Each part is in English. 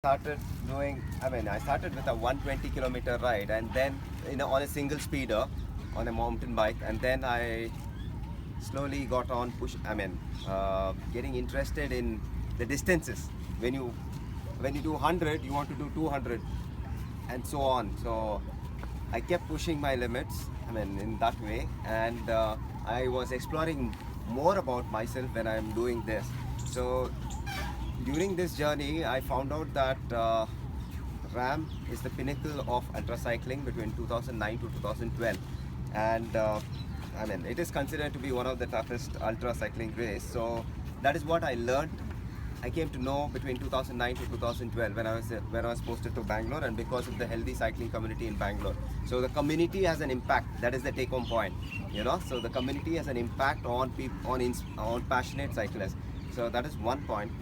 started doing, I started with a 120-kilometer ride, and then on a single speeder on a mountain bike, and then I slowly got on getting interested in the distances. When you do 100, you want to do 200, and so on. So I kept pushing my limits, in that way, and I was exploring more about myself when I'm doing this. So during this journey, I found out that RAAM is the pinnacle of ultra cycling between 2009 to 2012, and it is considered to be one of the toughest ultra cycling race. So that is what I learned. I came to know between 2009 to 2012 when I was posted to Bangalore, and because of the healthy cycling community in Bangalore. So the community has an impact. That is the take-home point, So the community has an impact on people, on passionate cyclists. So that is one point.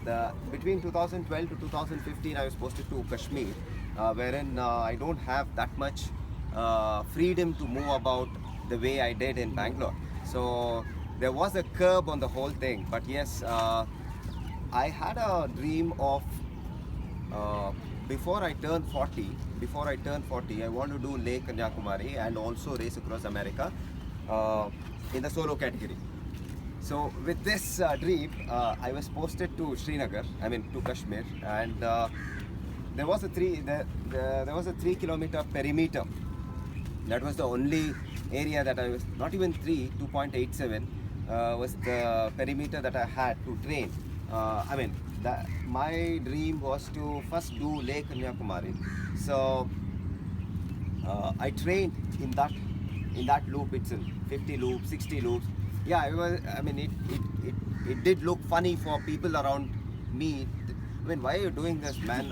Between 2012 to 2015, I was posted to Kashmir, wherein I don't have that much freedom to move about the way I did in Bangalore. So there was a curb on the whole thing. But yes, I had a dream of before I turned 40, I want to do Lake Kanyakumari and also race across America in the solo category. So with this dream, I was posted to to Kashmir, and there was a 3-kilometer perimeter. That was the only area that I was, not even 2.87 was the perimeter that I had to train. My dream was to first do Lake Kanyakumari. So I trained in that loop itself, 50 loops, 60 loops. Yeah, it did look funny for people around me. Why are you doing this, man?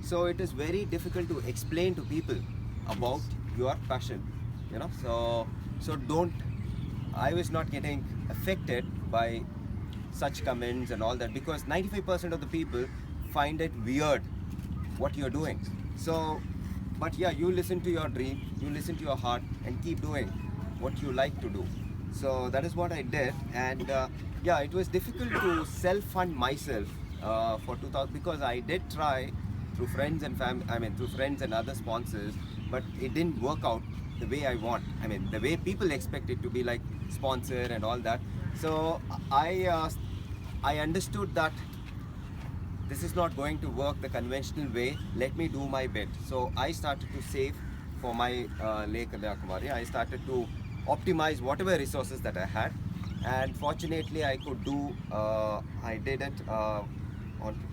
So it is very difficult to explain to people about your passion, So don't. I was not getting affected by such comments and all that, because 95% of the people find it weird what you're doing. So, but yeah, you listen to your dream, you listen to your heart, and keep doing what you like to do. So that is what I did, and yeah, it was difficult to self-fund myself for 2000, because I did try through friends and through friends and other sponsors, but it didn't work out the way I want. The way people expect it to be, like sponsor and all that. So I understood that this is not going to work the conventional way. Let me do my bit. So I started to save for my Lake Kanyakumari. I started to optimize whatever resources that I had, and fortunately I could do. I did it on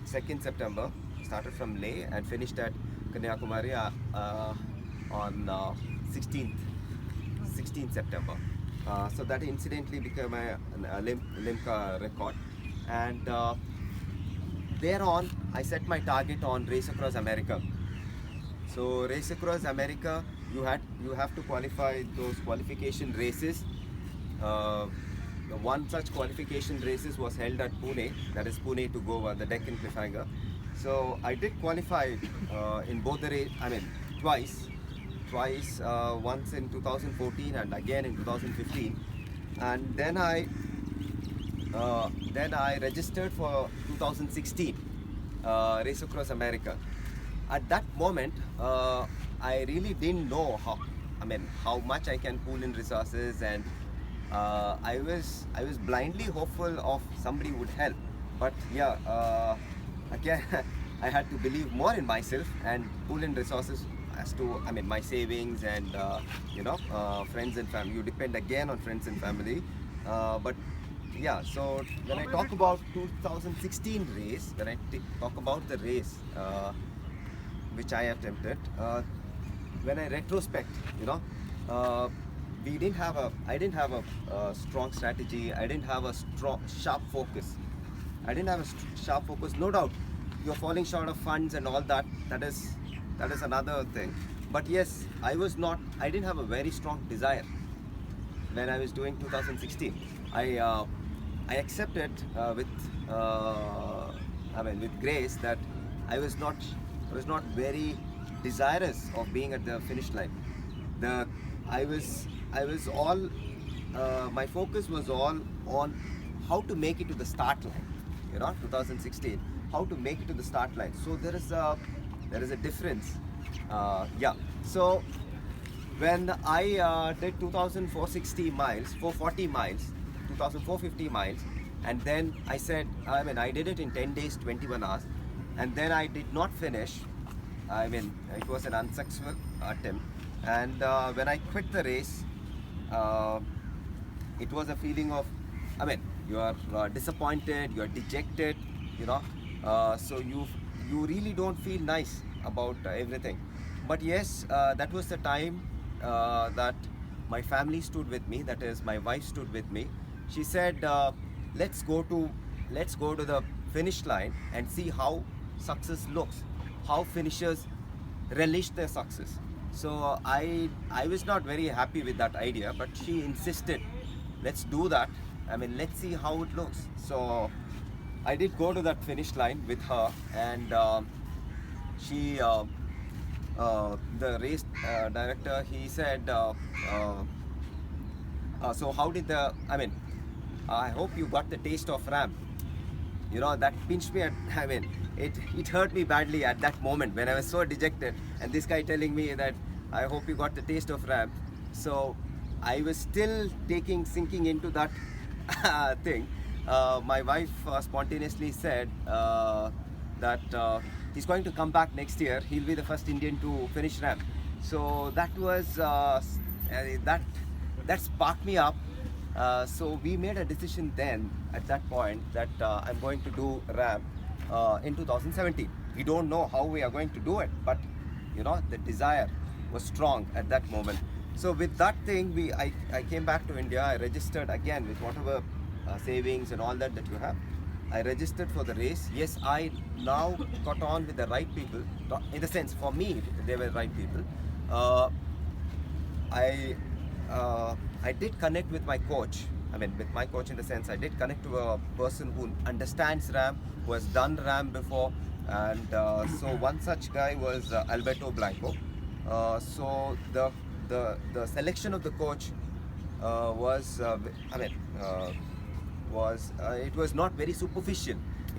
2nd September. Started from Leh and finished at Kanyakumari on 16th September. So that incidentally became a Limca record, and thereon I set my target on race across America. So race across America, you have to qualify those qualification races. One such qualification races was held at Pune, that is Pune to Goa, the Deccan Cliffhanger. So I did qualify in both the twice, once in 2014 and again in 2015, and then I registered for 2016 race across America. At that moment, I really didn't know how much I can pool in resources, and I was blindly hopeful of somebody would help. But yeah, again, I had to believe more in myself and pool in resources as to my savings and friends and family. You depend again on friends and family, but yeah. So when I talk about 2016 race, when I talk about the race which I attempted, when I retrospect, I didn't have a strong strategy. I didn't have a sharp focus. No doubt, you're falling short of funds and all that. That is another thing. But yes, I didn't have a very strong desire when I was doing 2016. I accepted with grace that I was not very desirous of being at the finish line. My focus was all on how to make it to the start line. 2016. how to make it to the start line. So there is a difference. Yeah. So when I did 2,460 miles, 440 miles, 2,450 miles, and then I said, I mean, I did it in 10 days, 21 hours, and then I did not finish. I mean, it was an unsuccessful attempt. And when I quit the race, it was a feeling of, I mean, you are disappointed, you are dejected, you know. So you really don't feel nice about everything. But yes, that was the time that my family stood with me. That is, my wife stood with me. She said, let's go to the finish line and see how success looks, how finishers relish their success. So I was not very happy with that idea, but she insisted, let's do that. I mean, let's see how it looks. So I did go to that finish line with her, and she the race director, he said, so how did I mean, I hope you got the taste of RAAM. You know, that pinched me I mean, it hurt me badly at that moment when I was so dejected, and this guy telling me that I hope you got the taste of RAAM. So I was still sinking into that thing. My wife spontaneously said that he's going to come back next year. He'll be the first Indian to finish RAAM. So that was that sparked me up. So we made a decision then at that point that I'm going to do RAAM in 2017. We don't know how we are going to do it, but you know, the desire was strong at that moment. So with that thing, I came back to India. I registered again with whatever savings and all that you have. I registered for the race. Yes, I now got on with the right people. In the sense, for me, they were right people. I did connect with my coach. I mean, with my coach in the sense, I did connect to a person who understands RAAM, who has done RAAM before. And so one such guy was Alberto Blanco. So the selection of the coach was, it was not very superficial.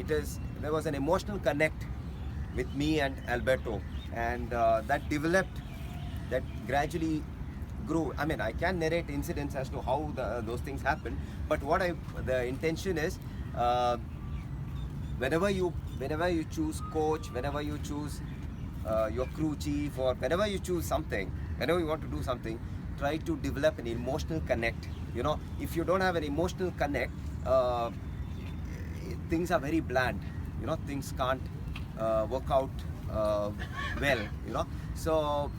There was an emotional connect with me and Alberto, and that developed, that gradually grew. I mean, I can narrate incidents as to how those things happen, but the intention is, whenever you choose coach, whenever you choose your crew chief, or whenever you choose something, whenever you want to do something, try to develop an emotional connect. You know, if you don't have an emotional connect, things are very bland. You know, things can't work out well. You know, so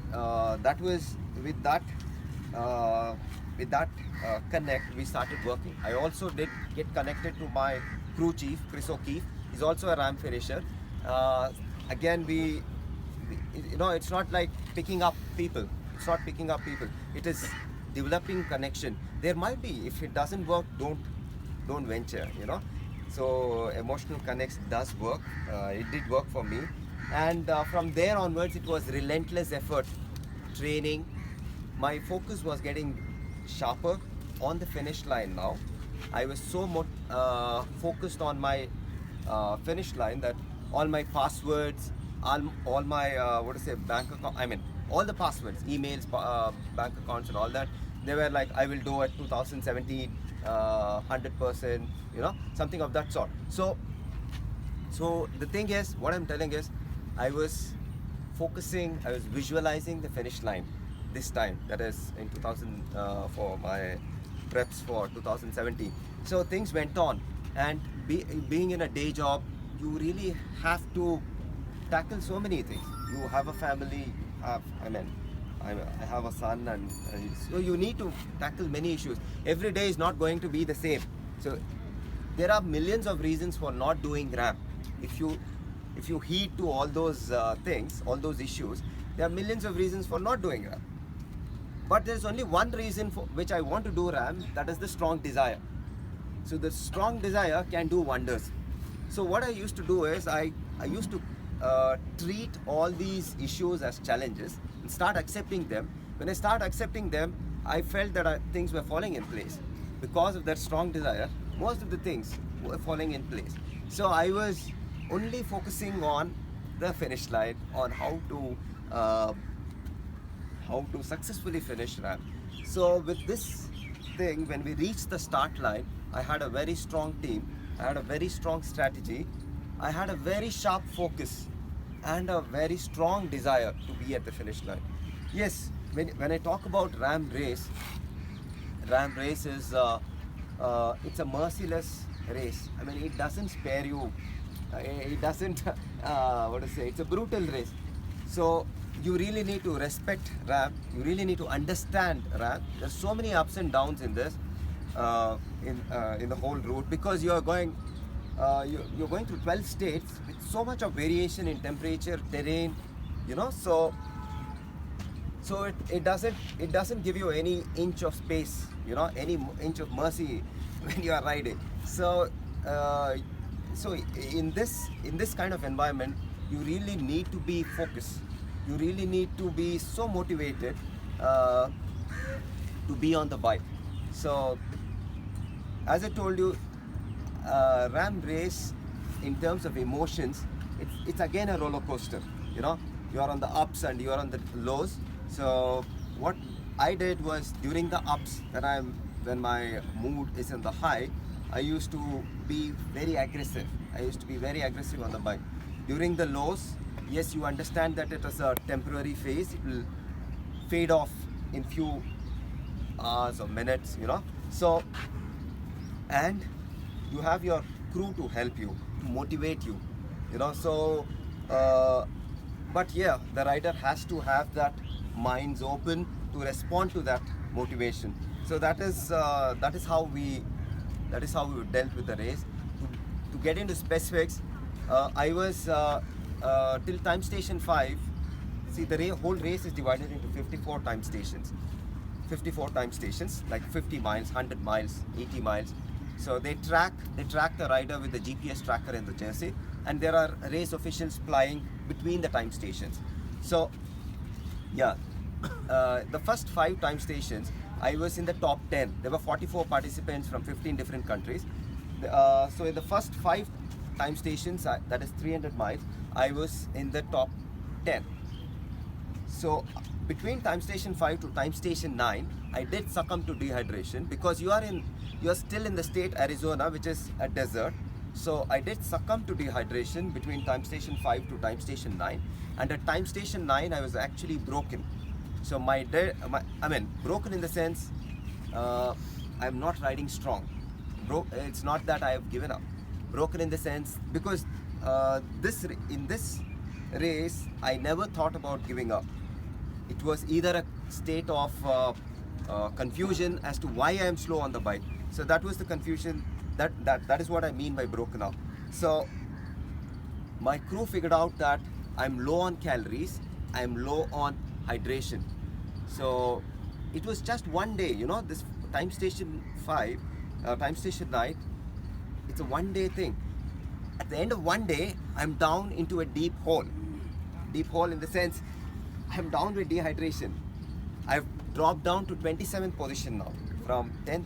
that was with that connect, we started working. I also did get connected to my crew chief, Chris O'Keefe. He's also a RAAM finisher. Again, you know, it's not like picking up people. It's not picking up people. It is developing connection. There might be, if it doesn't work, don't venture. You know, so emotional connects does work. It did work for me, and from there onwards, it was relentless effort, training. My focus was getting sharper on the finish line now. I was so focused on my finish line that all my passwords, all my bank account, I mean, all the passwords, emails, bank accounts and all that, they were like, I will do it 2017, 100%, you know, something of that sort. So the thing is, what I'm telling is, I was visualizing the finish line this time, that is in 2000, for my preps for 2017. So things went on, and being in a day job, you really have to tackle so many things. You have a family, I have a son, and so you need to tackle many issues. Every day is not going to be the same. So there are millions of reasons for not doing RAAM. If you heed to all those things, all those issues, there are millions of reasons for not doing RAAM. But there's only one reason for which I want to do RAAM, that is the strong desire. So the strong desire can do wonders. So what I used to do is, I used to treat all these issues as challenges and start accepting them. When I start accepting them, I felt that things were falling in place. Because of that strong desire, most of the things were falling in place. So I was only focusing on the finish line, on uh, how to successfully finish RAAM. So with this thing, when we reached the start line, I had a very strong team, I had a very strong strategy, I had a very sharp focus and a very strong desire to be at the finish line. Yes, when I talk about RAAM race is it's a merciless race. I mean, it doesn't spare you. It doesn't what to say. It's a brutal race. So you really need to respect RAAM. You really need to understand RAAM. There's so many ups and downs in this, in the whole route, because you're going through 12 states with so much of variation in temperature, terrain, you know. So it doesn't give you any inch of space, you know, any inch of mercy when you are riding. So so in this kind of environment, you really need to be focused. You really need to be so motivated to be on the bike. So as I told you, RAAM race, in terms of emotions, it's again a roller coaster. You know, you are on the ups and you are on the lows. So what I did was, during the ups, when my mood is in the high, I used to be very aggressive. I used to be very aggressive on the bike. During the lows, yes, you understand that it is a temporary phase. It will fade off in few hours or minutes, you know. So, and you have your crew to help you, to motivate you, you know. So but yeah, the rider has to have that minds open to respond to that motivation. So that is how we dealt with the race. To get into specifics, I was till time station 5. See, the whole race is divided into 54 time stations. 54 time stations, like 50 miles, 100 miles, 80 miles. So they track the rider with the GPS tracker in the jersey, and there are race officials flying between the time stations. So yeah, the first 5 time stations, I was in the top 10. There were 44 participants from 15 different countries. So in the first 5 time stations, that is 300 miles, I was in the top 10. So between time station 5 to time station 9, I did succumb to dehydration, because you are still in the state Arizona, which is a desert. So I did succumb to dehydration between time station 5 to time station 9, and at time station 9 I was actually broken. So broken in the sense, I'm not riding strong. It's not that I have given up. Broken in the sense, because in this race I never thought about giving up. It was either a state of confusion as to why I am slow on the bike. So that was the confusion. That is what I mean by broken up. So my crew figured out that I'm low on calories, I'm low on hydration. So it was just one day, you know, this time station 5, time station 9, it's a one-day thing. At the end of one day, I'm down into a deep hole. Deep hole in the sense, I'm down with dehydration. I've dropped down to 27th position now, from 10th,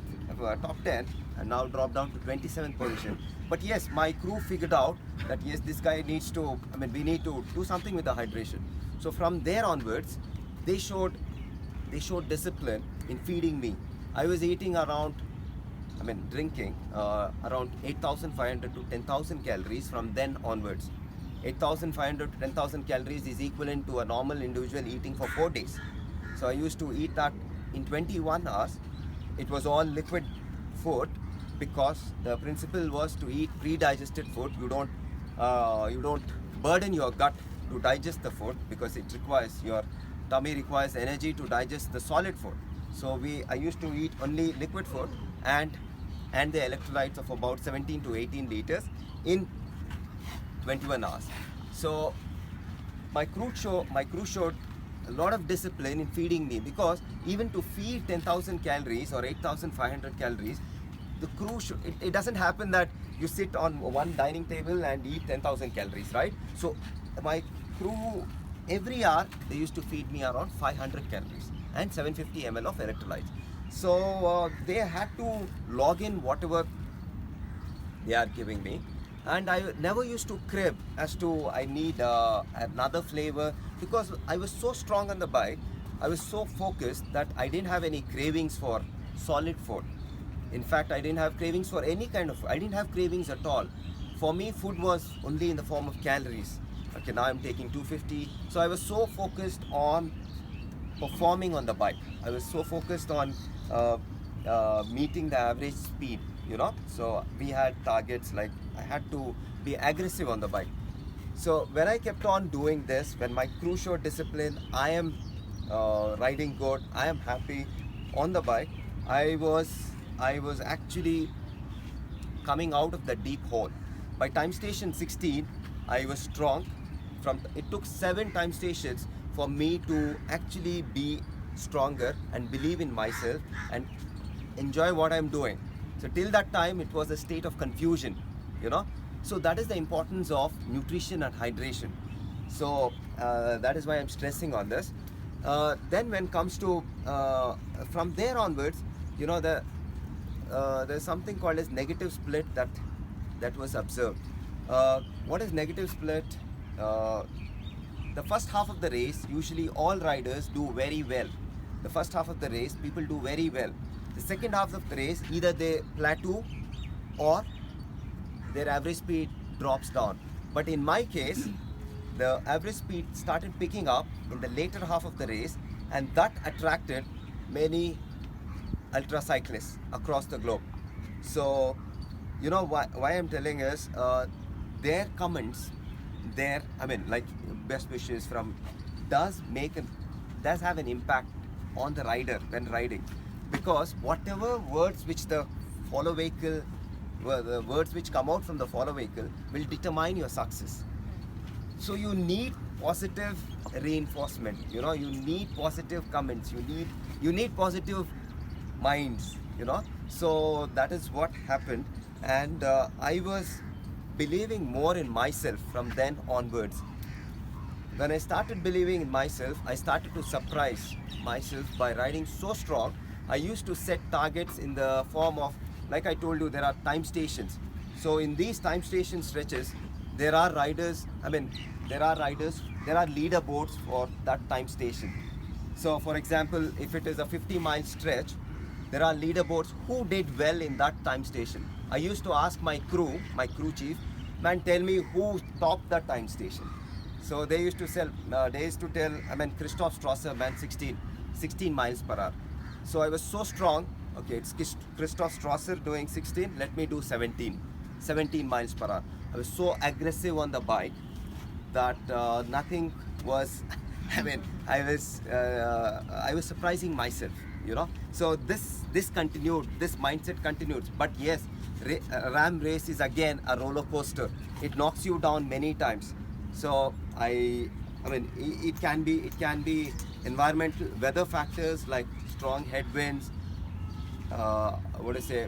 top 10, and now dropped down to 27th position. But yes, my crew figured out that yes, this guy needs to, we need to do something with the hydration. So from there onwards, they showed discipline in feeding me. I was eating drinking around 8,500 to 10,000 calories from then onwards. 8,500 to 10,000 calories is equivalent to a normal individual eating for 4 days. So I used to eat that in 21 hours. It was all liquid food, because the principle was to eat pre-digested food. You don't burden your gut to digest the food, because your tummy requires energy to digest the solid food. So I used to eat only liquid food and the electrolytes of about 17 to 18 liters in 21 hours. So my crew showed a lot of discipline in feeding me, because even to feed 10,000 calories or 8,500 calories, the crew it doesn't happen that you sit on one dining table and eat 10,000 calories, right? So my crew, every hour they used to feed me around 500 calories and 750 ml of electrolytes. So they had to log in whatever they are giving me, and I never used to crib as to I need another flavor, because I was so strong on the bike. I was so focused that I didn't have any cravings for solid food. In fact, I didn't have cravings for any kind of food. I didn't have cravings at all. For me, food was only in the form of calories. Okay, now I'm taking 250. So I was so focused on performing on the bike. I was so focused on meeting the average speed, you know. So we had targets, like I had to be aggressive on the bike. So when I kept on doing this, when my crew showed discipline, I am riding good, I am happy on the bike, I was actually coming out of the deep hole. By time station 16, I was strong. It took 7 time stations for me to actually be stronger and believe in myself and enjoy what I'm doing. So till that time, it was a state of confusion, you know. So that is the importance of nutrition and hydration. So that is why I'm stressing on this. Then when it comes to from there onwards, you know, there's something called as negative split that was observed. What is negative split? The first half of the race, usually all riders do very well. The first half of the race, people do very well. The second half of the race, either they plateau or their average speed drops down. But in my case, the average speed started picking up in the later half of the race, and that attracted many ultra cyclists across the globe. So, you know why I'm telling is their comments, like best wishes from, does have an impact on the rider when riding, because whatever words which the words which come out from the follow vehicle will determine your success. So you need positive reinforcement, you know, you need positive comments, you need positive minds, you know. So that is what happened, and I was believing more in myself from then onwards. When I started believing in myself, I started to surprise myself by riding so strong. I used to set targets in the form of, like I told you, there are time stations. So in these time station stretches, there are leaderboards for that time station. So for example, if it is a 50-mile stretch, there are leaderboards who did well in that time station. I used to ask my crew chief, man, tell me who topped that time station. So they used to tell, Christoph Strasser, man, 16 miles per hour. So I was so strong, okay, it's Christoph Strasser doing 16, let me do 17 miles per hour. I was so aggressive on the bike that nothing was, I was surprising myself, you know. So this continued, this mindset continued. But yes, RAAM race is again a roller coaster. It knocks you down many times. So it can be environmental weather factors like strong headwinds.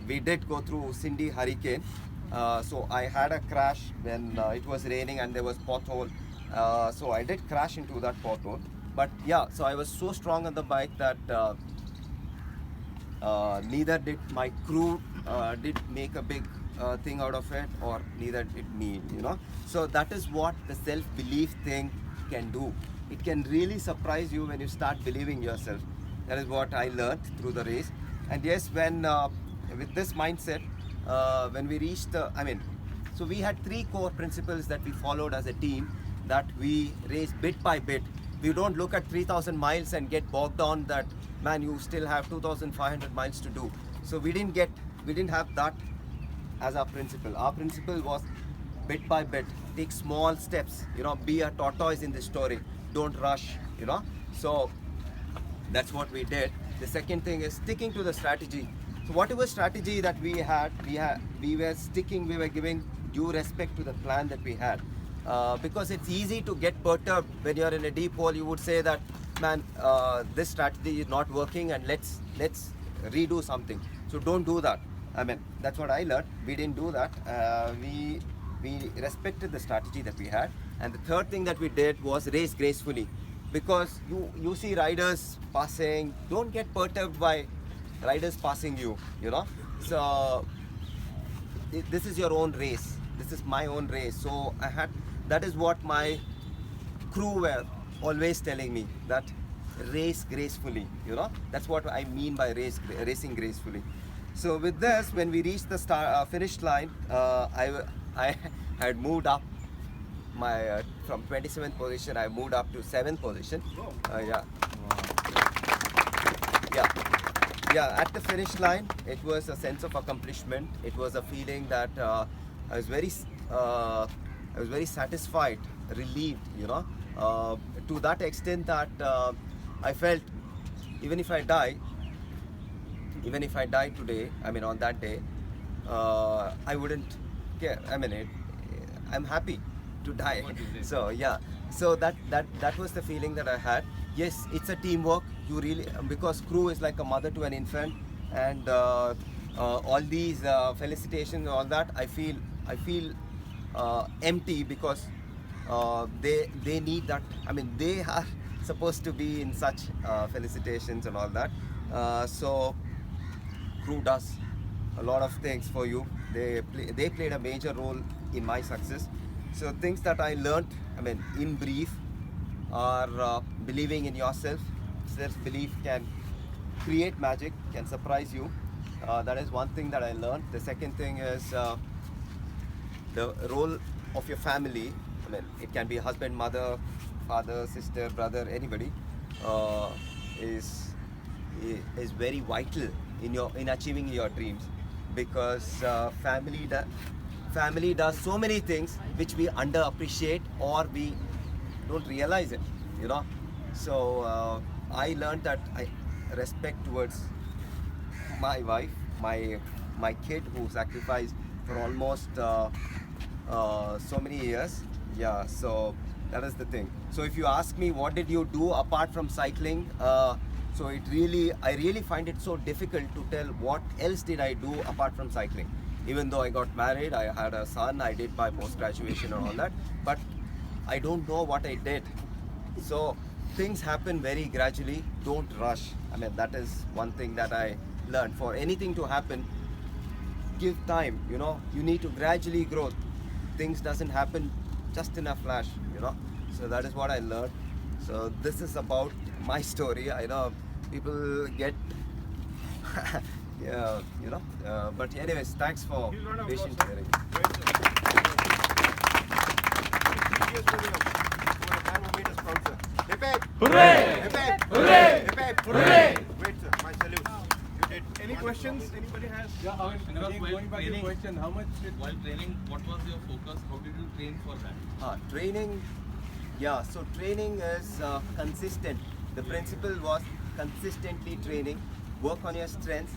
We did go through Cindy hurricane. So I had a crash when it was raining and there was pothole. So I did crash into that pothole. But yeah, so I was so strong on the bike that neither did my crew did make a big thing out of it, or neither did me, you know. So that is what the self-belief thing can do. It can really surprise you when you start believing yourself. That is what I learned through the race. And yes, when with this mindset, when we reached so we had 3 core principles that we followed as a team, that we race bit by bit. We don't look at 3,000 miles and get bogged down that, man, you still have 2,500 miles to do. So we didn't have that as our principle. Our principle was bit by bit, take small steps, you know, be a tortoise in this story, don't rush, you know. So that's what we did. The second thing is sticking to the strategy. So whatever strategy that we were giving due respect to the plan that we had. Because it's easy to get perturbed when you're in a deep hole. You would say that, man, this strategy is not working and let's redo something. So don't do that. That's what I learned. We didn't do that. We respected the strategy that we had. And the third thing that we did was race gracefully. Because you see riders passing, don't get perturbed by riders passing you, you know. So this is your own race. this is my own race. So that is what my crew were always telling me, that race gracefully, that's what I mean by racing gracefully. So with this, when we reached the finish line, I had moved up my from 27th position, I moved up to 7th position. At the finish line, it was a sense of accomplishment. It was a feeling that I was very satisfied, relieved, to that extent that I felt even if I die today, on that day, I wouldn't care. I'm happy to die. So that was the feeling that I had. Yes, it's a teamwork. You really, because crew is like a mother to an infant, and all these felicitations and all that, I feel empty, because they need that. They are supposed to be in such felicitations and all that. So crew does a lot of things for you. They played a major role in my success. So things that I learned, in brief, are believing in yourself. Self-belief can create magic, can surprise you. That is one thing that I learned. The second thing is the role of your family. It can be husband, mother, father, sister, brother, anybody, is very vital in achieving your dreams, because family does so many things which we underappreciate or we don't realize it, So I learned that respect towards my wife, my kid, who sacrificed for almost so many years. So that is the thing. So if you ask me what did you do apart from cycling, so I really find it so difficult to tell what else did I do apart from cycling. Even though I got married, I had a son, I did my post-graduation and all that, but I don't know what I did. So things happen very gradually. Don't rush. That is one thing that I learned. For anything to happen, give time. You need to gradually grow. Things doesn't happen just in a flash. So that is what I learned. So this is about my story. I know people get but anyways, thanks for patient hearing. Hooray! Hooray! Hooray! Great, sir. My salute. You did. Any questions? Anybody has? Going back to your question, how much while training, what was your focus? How did you train for that? Training, so training is consistent. The principle was consistently training, work on your strengths,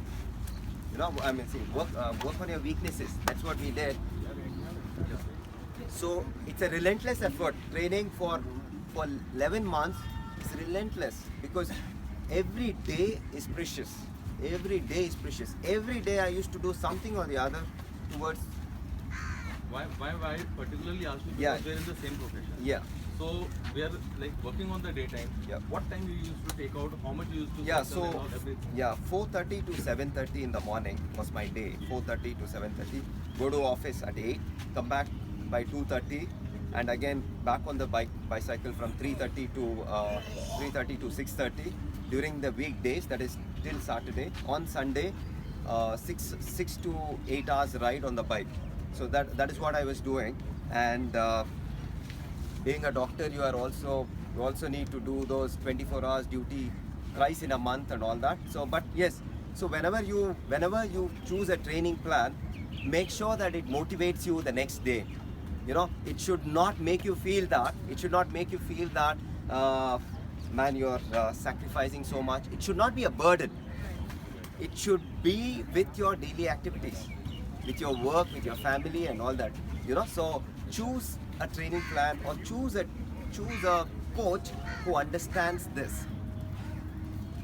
work on your weaknesses. That's what we did. So it's a relentless effort. Training for 11 months is relentless, because every day is precious. Every day is precious. Every day I used to do something or the other towards. Why particularly asked you? Because we're in the same profession. Yeah. So we are like working on the daytime. Yeah. What time you used to take out? How much you used to? Yeah. cycle So and everything? 4:30 to 7:30 in the morning was my day. 4:30 to 7:30. Go to office at 8. Come back by 2:30, and again back on the bicycle from 3:30 to 6:30 during the weekdays. That is till Saturday. On Sunday, 6 to 8 hours ride on the bike. So that is what I was doing. And being a doctor, you also need to do those 24 hours duty thrice in a month and all that. So whenever you choose a training plan, make sure that it motivates you the next day. It should not make you feel that. Man, you're sacrificing so much. It should not be a burden. It should be with your daily activities, with your work, with your family and all that. So choose a training plan, or choose a coach who understands this.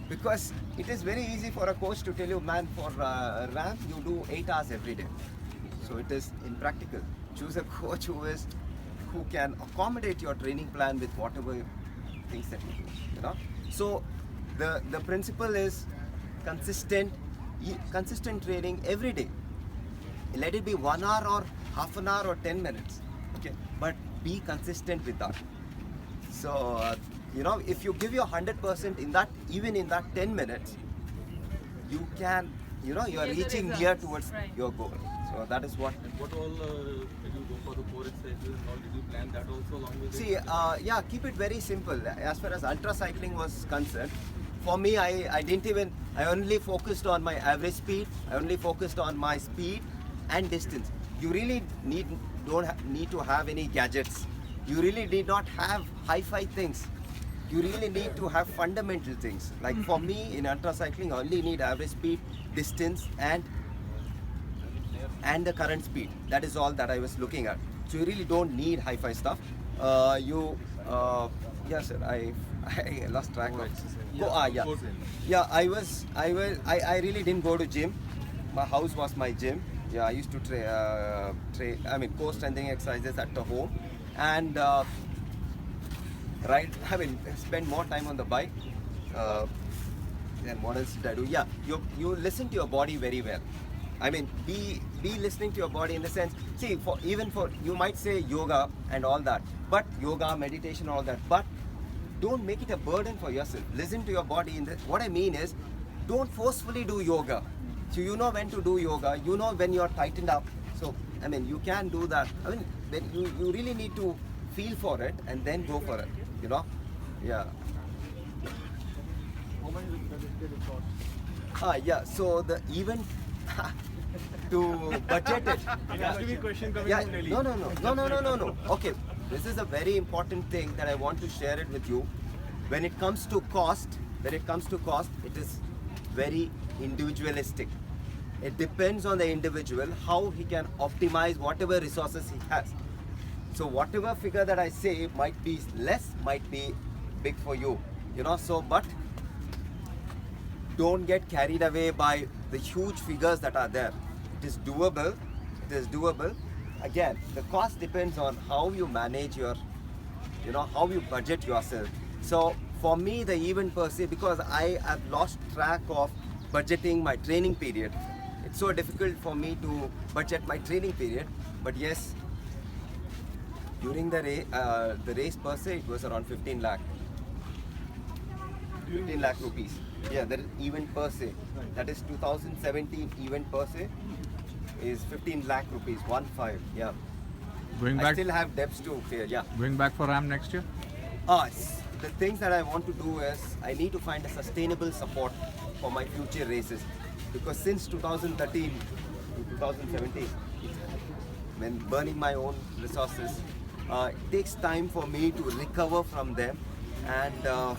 Because it is very easy for a coach to tell you, man, for RAAM you do 8 hours every day. So it is impractical. Choose a coach who can accommodate your training plan with whatever things that you do. So the principle is consistent training every day. Let it be 1 hour or half an hour or 10 minutes. Okay, but be consistent with that. So if you give your 100% in that, even in that 10 minutes, you can, you are Get the reaching results. near towards Right. your goal. So that is what. And what all did you go for the 4 exercises and all? Did you plan that also along with See, it? keep it very simple. As far as ultra cycling was concerned, for me, I only focused on my average speed. I only focused on my speed and distance. You really don't need to have any gadgets. You really need not have hi-fi things. You really need to have fundamental things. Like for me, in ultra cycling, I only need average speed, distance, and the current speed. That is all that I was looking at. So you really don't need hi-fi stuff. Yes, sir. I lost track of. I really didn't go to gym. My house was my gym. Yeah, I used to core strengthening exercises at the home, and spend more time on the bike. Then what else did I do? Yeah, you listen to your body very well. Be listening to your body in the sense. See, even for you might say yoga and all that, but yoga, meditation, all that. But don't make it a burden for yourself. Listen to your body. What I mean is, don't forcefully do yoga. So you know when to do yoga. You know when you're tightened up. So you can do that. When you really need to feel for it and then go for it. Yeah. How much does it cost? Yeah. So the event to budget it. It has to be a question coming Yeah, from Delhi. no. Okay, this is a very important thing that I want to share it with you. When it comes to cost, it is very individualistic. It depends on the individual how he can optimize whatever resources he has. So whatever figure that I say might be less, might be big for you. But don't get carried away by the huge figures that are there. It is doable. Again, the cost depends on how you manage your, how you budget yourself. So for me, the event per se, because I have lost track of budgeting my training period, it's so difficult for me to budget my training period. But yes, during the race per se, it was around 15 lakh. 15 lakh rupees. Yeah, that is event per se. That is 2017 event per se is 15 lakh rupees, 1.5. Yeah. Going I back, still have debts to clear. Yeah. going back for RAM next year? The things that I want to do is I need to find a sustainable support for my future races, because since 2013 to 2017, when burning my own resources, it takes time for me to recover from them, and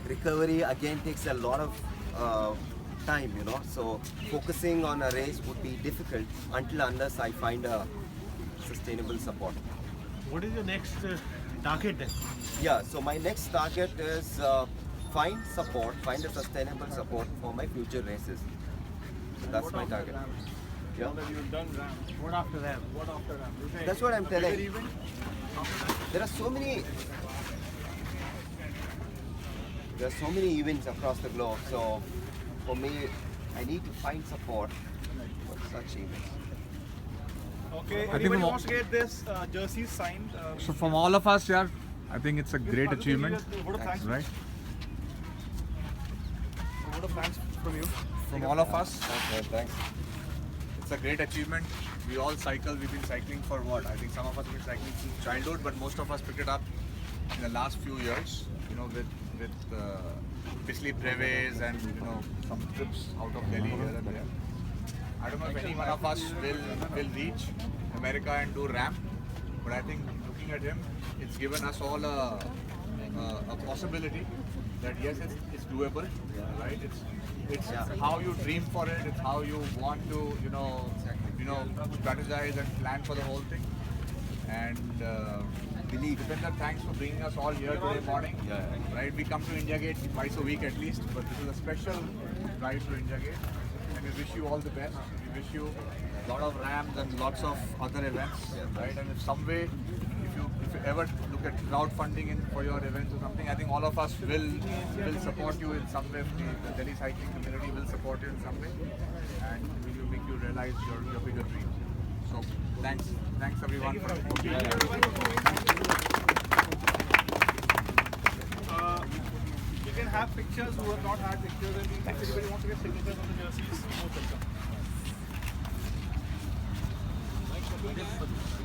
recovery again takes a lot of time, so focusing on a race would be difficult unless I find a sustainable support. What is your next target then? Yeah, so my next target is find a sustainable support for my future races. So that's my target. Yeah. Now that you've done RAM, what after RAM? That's what I'm telling. Bigger event? There are so many events across the globe, so for me, I need to find support for such events. Okay, think anybody I'm- wants to get this jerseys signed? So from all of us, yeah, I think it's a great achievement, What are thanks? right? What are thanks from you? From all of us, Okay, thanks. it's a great achievement. We all cycle. We've been cycling for what? I think some of us have been cycling since childhood, but most of us picked it up in the last few years. With Piछli breves and some trips out of Delhi here and there. I don't know if any one of us will reach America and do RAM, but I think looking at him, it's given us all a possibility that yes, it's doable, right? It's how you dream for it. It's how you want to strategize and plan for the whole thing. And Deepender, thanks for bringing us all here today morning. Right, we come to India Gate twice a week at least, but this is a special drive to India Gate, and we wish you all the best. We wish you a lot of RAMs and lots of other events, right? And if some way, if you ever look at crowdfunding for your events or something, I think all of us will support you in some way. The Delhi cycling community will support you in some way, and we will make you realize your bigger dreams. So Okay. Thanks everyone. You can have pictures who have not had pictures, and if anybody wants to get signatures on the jerseys, most welcome.